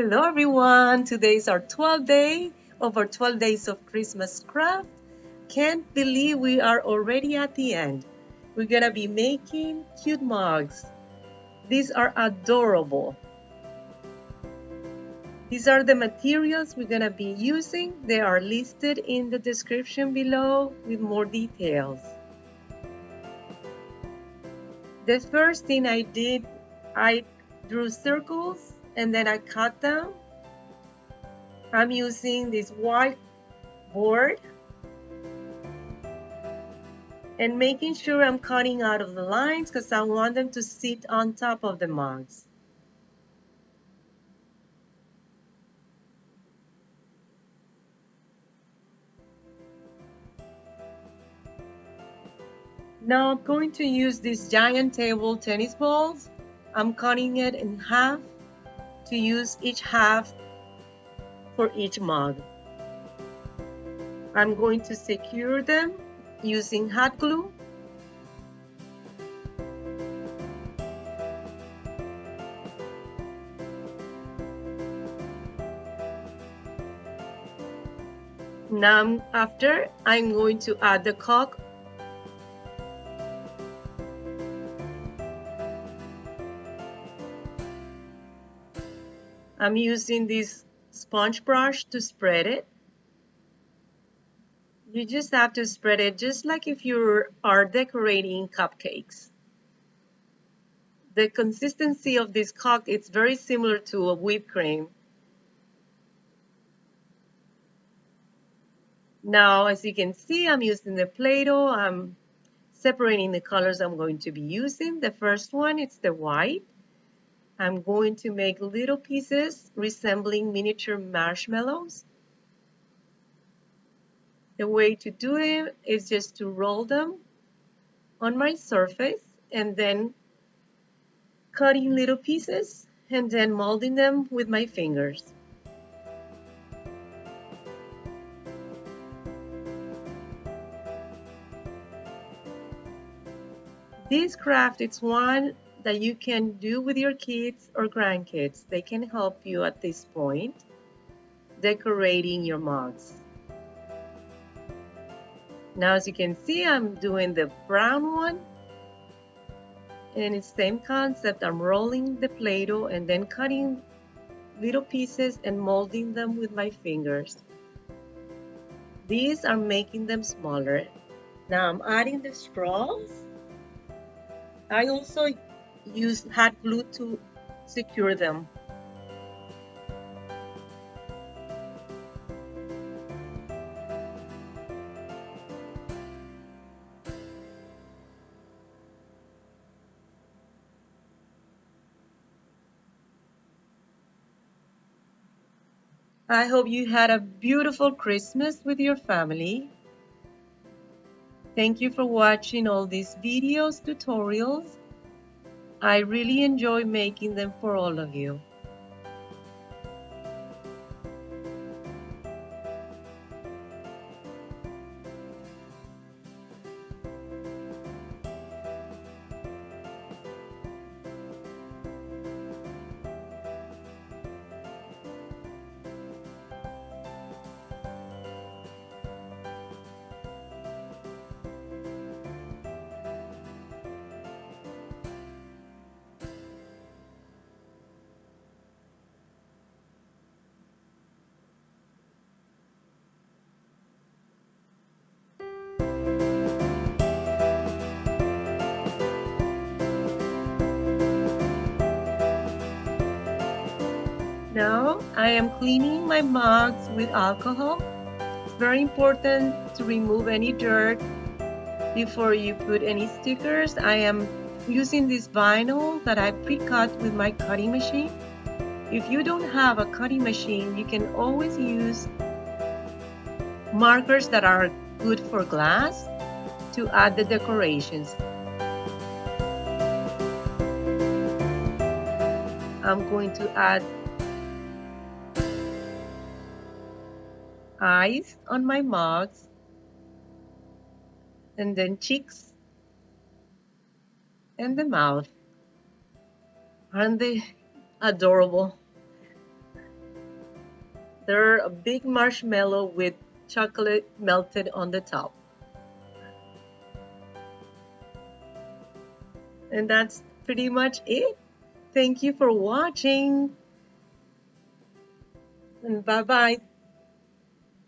Hello everyone! Today is our 12th day of our 12 days of Christmas craft. Can't believe we are already at the end. We're gonna be making cute mugs. These are adorable. These are the materials we're gonna be using. They are listed in the description below with more details. The first thing I did, I drew circles and then I cut them. I'm using this white board and making sure I'm cutting out of the lines because I want them to sit on top of the mugs. Now I'm going to use these giant table tennis balls. I'm cutting it in half to use each half for each mug. I'm going to secure them using hot glue. Now after, I'm going to add the caulk. I'm using this sponge brush to spread it. You just have to spread it just like if you are decorating cupcakes. The consistency of this caulk is very similar to a whipped cream. Now, as you can see, I'm using the Play-Doh. I'm separating the colors I'm going to be using. The first one is the white. I'm going to make little pieces resembling miniature marshmallows. The way to do it is just to roll them on my surface and then cutting little pieces and then molding them with my fingers. This craft is one that you can do with your kids or grandkids. They can help you at this point decorating your mugs. Now, as you can see, I'm doing the brown one. And it's the same concept. I'm rolling the Play-Doh and then cutting little pieces and molding them with my fingers. These are making them smaller. Now I'm adding the straws. I also use hot glue to secure them. I hope you had a beautiful Christmas with your family. Thank you for watching all these videos, tutorials. I really enjoy making them for all of you. Now I am cleaning my mugs with alcohol. It's very important to remove any dirt before you put any stickers. I am using this vinyl that I pre-cut with my cutting machine. If you don't have a cutting machine, you can always use markers that are good for glass to add the decorations. I'm going to add eyes on my mugs and then cheeks and the mouth. Aren't they adorable? together a big marshmallow with chocolate melted on the top. And that's pretty much it. Thank you for watching. And bye bye.